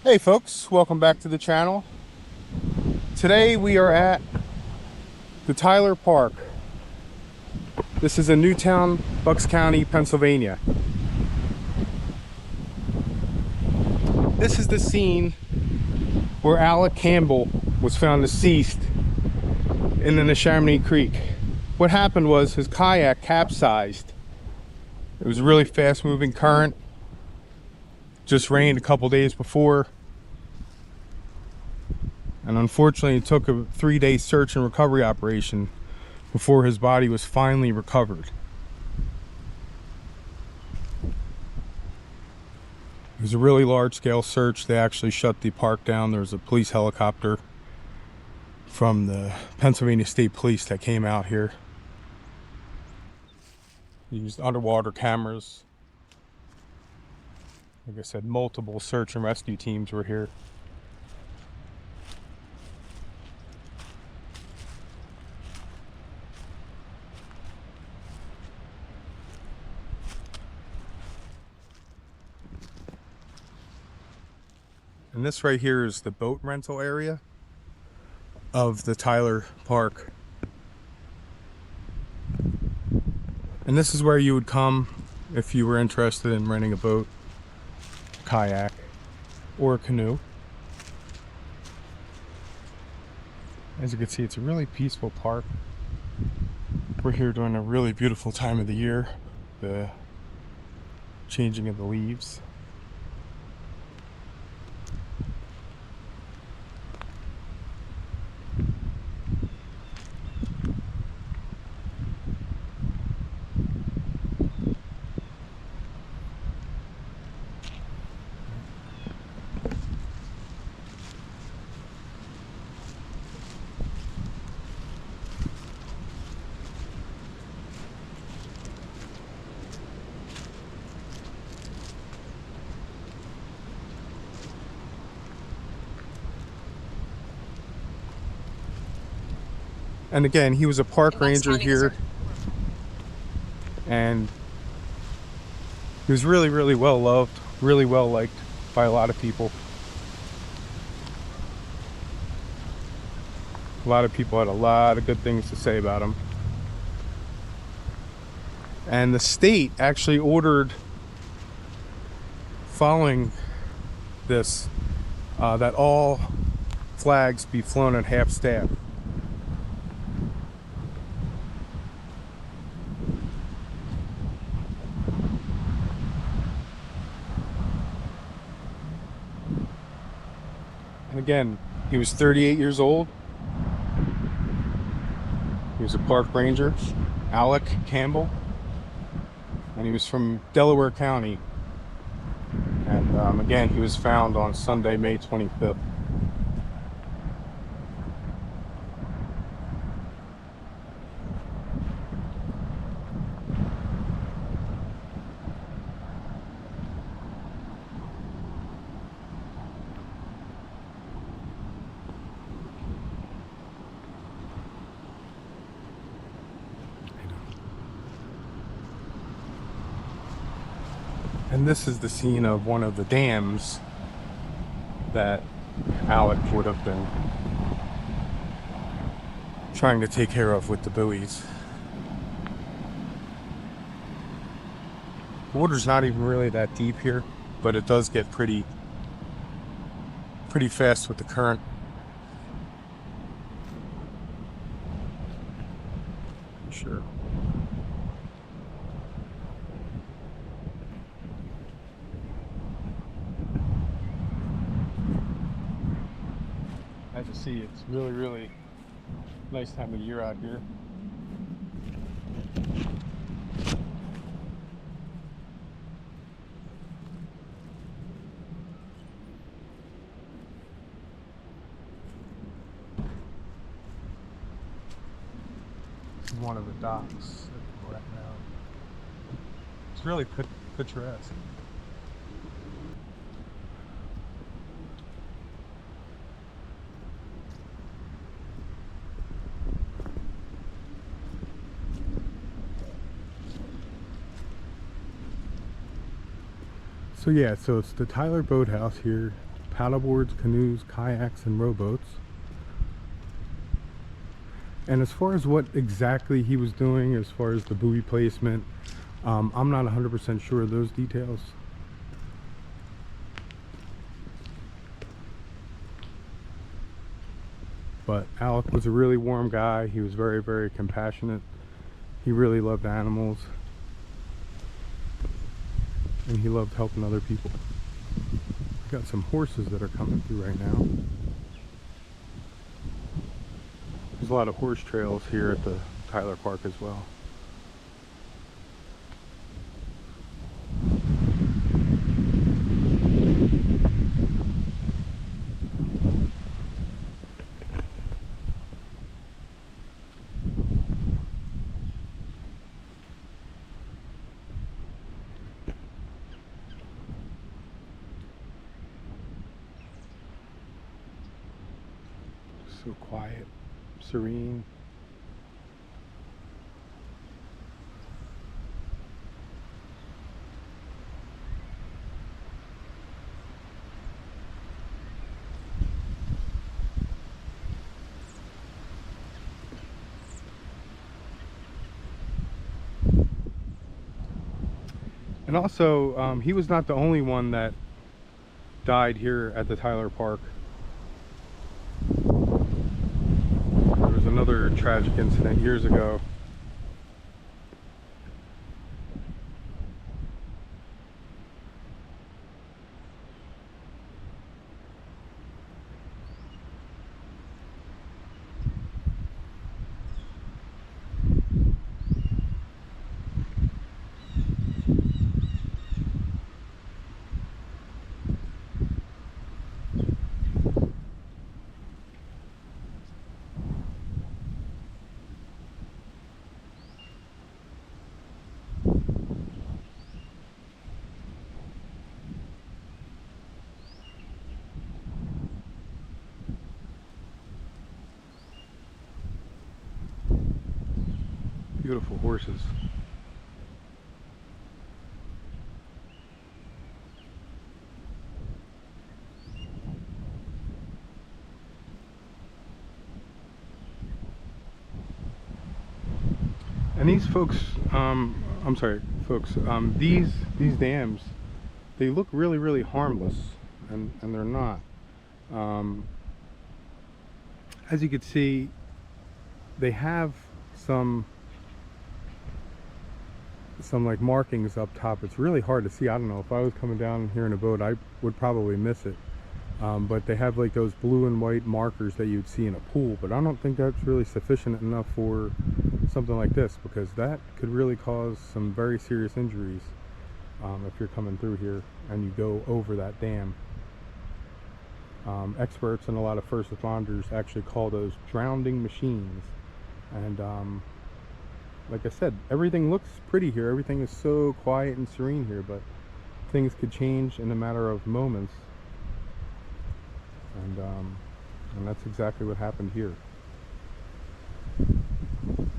Hey folks, welcome back to the channel. Today we are at the Tyler Park. This is in Newtown, Bucks County, Pennsylvania. This is the scene where Alec Campbell was found deceased in the Neshaminy Creek. What happened was his kayak capsized. It was a really fast moving current. Just rained a couple days before. And unfortunately, it took a 3-day search and recovery operation before his body was finally recovered. It was a really large-scale search. They actually shut the park down. There was a police helicopter from the Pennsylvania State Police that came out here. They used underwater cameras. Like I said, multiple search and rescue teams were here. And this right here is the boat rental area of the Tyler Park. And this is where you would come if you were interested in renting a boat, kayak, or a canoe. As you can see, it's a really peaceful park. We're here during a really beautiful time of the year, the changing of the leaves. And again, he was a park ranger here, and he was really, really well loved, really well liked by a lot of people. A lot of people had a lot of good things to say about him. And the state actually ordered, following this, that all flags be flown at half staff. And again, he was 38 years old. He was a park ranger, Alec Campbell. And he was from Delaware County. And again, he was found on Sunday, May 25th. And this is the scene of one of the dams that Alec would have been trying to take care of with the buoys. The water's not even really that deep here, but it does get pretty fast with the current. Sure. As you see, it's really, really nice time of year out here. This is one of the docks that we're at now. It's really picturesque. So yeah, so it's the Tyler Boathouse here, paddleboards, canoes, kayaks, and rowboats. And as far as what exactly he was doing, as far as the buoy placement, I'm not 100% sure of those details. But Alec was a really warm guy. He was very, very compassionate. He really loved animals. And he loved helping other people. We got some horses that are coming through right now. There's a lot of horse trails here at the Tyler Park as well. So quiet, serene. And also, he was not the only one that died here at the Tyler Park. There was another tragic incident years ago. Beautiful horses. And these folks, I'm sorry, folks, these dams, they look really, really harmless, and they're not. As you can see, they have some like markings up top. It's really hard to see. I don't know, if I was coming down here in a boat, I would probably miss it. But they have like those blue and white markers that you'd see in a pool, but I don't think that's really sufficient enough for something like this, because that could really cause some very serious injuries if you're coming through here and you go over that dam. Experts and a lot of first responders actually call those drowning machines. And like I said, everything looks pretty here. Everything is so quiet and serene here, but things could change in a matter of moments. And that's exactly what happened here.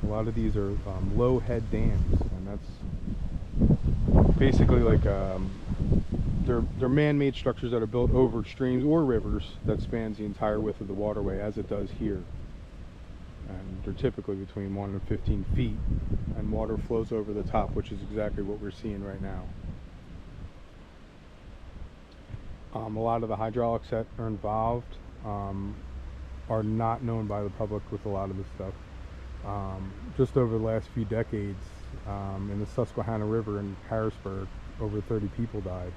A lot of these are low head dams, and that's basically like they're man-made structures that are built over streams or rivers that spans the entire width of the waterway, as it does here. And they're typically between 1 and 15 feet, and water flows over the top, which is exactly what we're seeing right now. A lot of the hydraulics that are involved are not known by the public with a lot of this stuff. Just over the last few decades, in the Susquehanna River in Harrisburg, over 30 people died.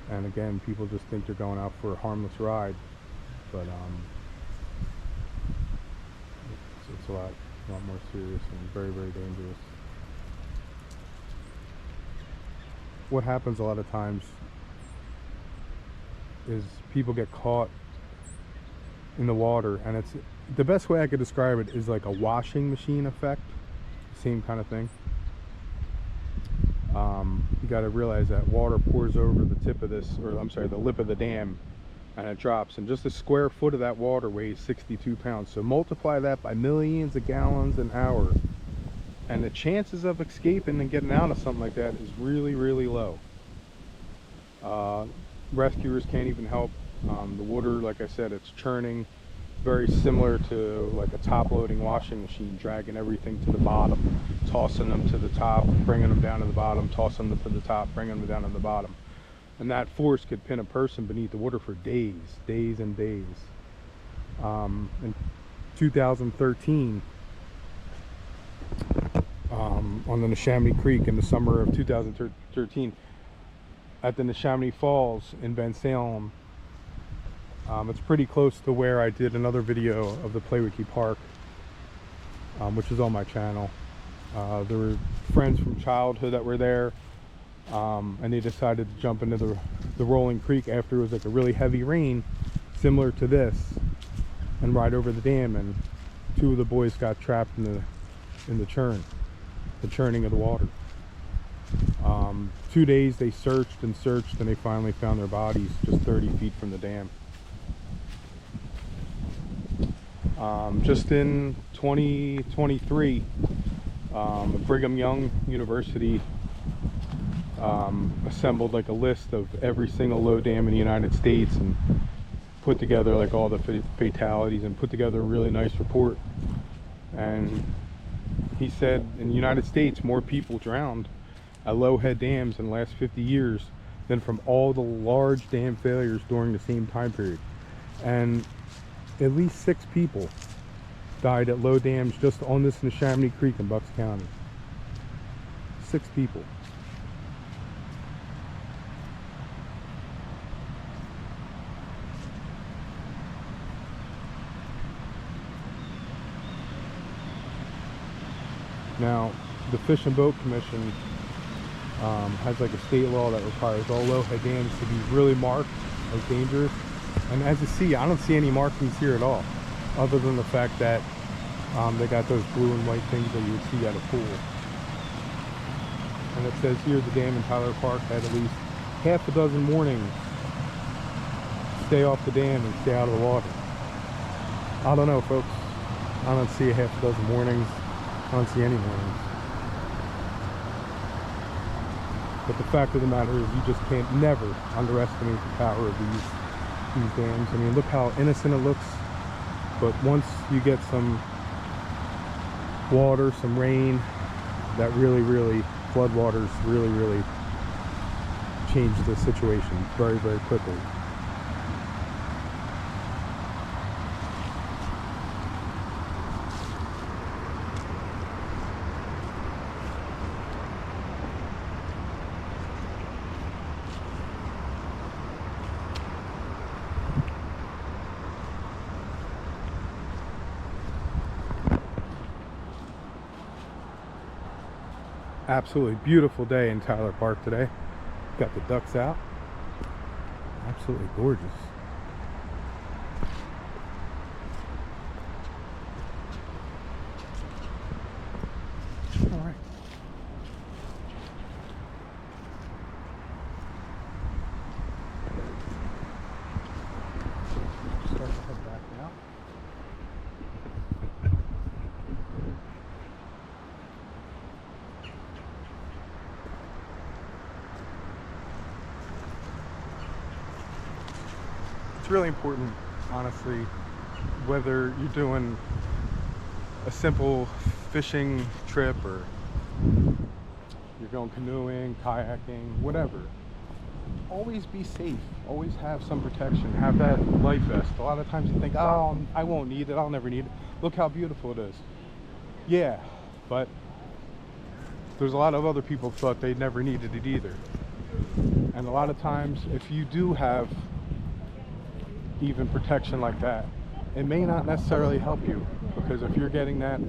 And again, people just think they're going out for a harmless ride, but it's a lot more serious and very, very dangerous. What happens a lot of times is people get caught in the water, and it's the best way I could describe it is like a washing machine effect, same kind of thing. You got to realize that water pours over the tip of this, or I'm sorry, the lip of the dam, and it drops, and just a square foot of that water weighs 62 pounds. So multiply that by millions of gallons an hour, and the chances of escaping and getting out of something like that is really, really low. rescuers can't even help. The water, like I said, it's churning, very similar to like a top-loading washing machine, dragging everything to the bottom, tossing them to the top, bringing them down to the bottom, tossing them to the top, bringing them down to the bottom. And that force could pin a person beneath the water for days and days. In 2013, on the Neshaminy Creek in the summer of 2013, at the Neshaminy Falls in Ben Salem, it's pretty close to where I did another video of the Play With You Park, which is on my channel. There were friends from childhood that were there, and they decided to jump into the rolling creek after it was like a really heavy rain, similar to this, and ride over the dam. And two of the boys got trapped in the churning of the water. 2 days they searched and searched, and they finally found their bodies just 30 feet from the dam. Just in 2023, Brigham Young University assembled like a list of every single low dam in the United States and put together like all the fatalities and put together a really nice report. And he said in the United States, more people drowned at low head dams in the last 50 years than from all the large dam failures during the same time period. And at least 6 people died at low dams just on this Neshaminy Creek in Bucks County. 6 people. Now, the Fish and Boat Commission has like a state law that requires all low head dams to be really marked as dangerous. And as you see, I don't see any markings here at all, other than the fact that they got those blue and white things that you would see at a pool. And it says here the dam in Tyler Park had at least half a dozen warnings. Stay off the dam and stay out of the water. I don't know, folks. I don't see a half a dozen warnings. I don't see any warnings. But the fact of the matter is, you just can't never underestimate the power of these dams. I mean, look how innocent it looks, but once you get some water, some rain, that really floodwaters really change the situation very quickly. Absolutely beautiful day in Tyler Park today. Got the ducks out. Absolutely gorgeous. All right. Start to head back now. It's really important, honestly, whether you're doing a simple fishing trip or you're going canoeing, kayaking, whatever. Always be safe. Always have some protection. Have that life vest. A lot of times you think, oh, I won't need it. I'll never need it. Look how beautiful it is. Yeah, but there's a lot of other people who thought they never needed it either. And a lot of times, if you do have even protection like that, it may not necessarily help you, because if you're getting that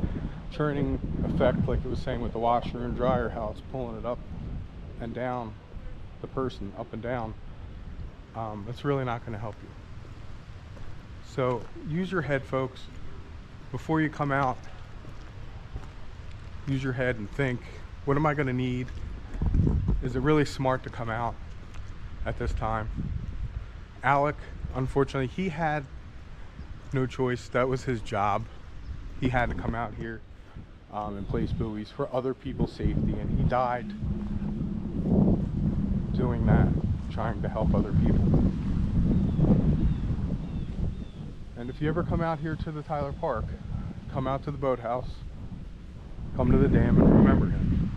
churning effect, like it was saying with the washer and dryer, how it's pulling it up and down, the person up and down, it's really not going to help you. So use your head, folks. Before you come out, use your head and think, what am I going to need? Is it really smart to come out at this time? Alec, unfortunately, he had no choice. That was his job. He had to come out here and place buoys for other people's safety, and he died doing that, trying to help other people. And if you ever come out here to the Tyler Park, come out to the boathouse, come to the dam, and remember him.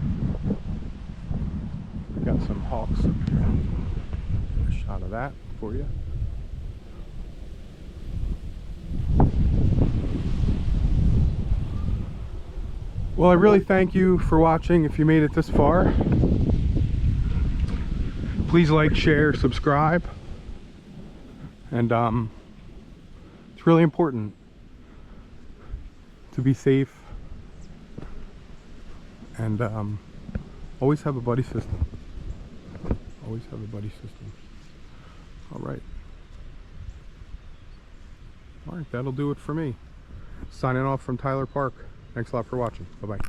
We got some hawks up here. A shot of that for you. Well, I really thank you for watching. If you made it this far, please like, share, subscribe. And it's really important to be safe and always have a buddy system. Always have a buddy system. All right, that'll do it for me. Signing off from Tyler Park. Thanks a lot for watching. Bye-bye.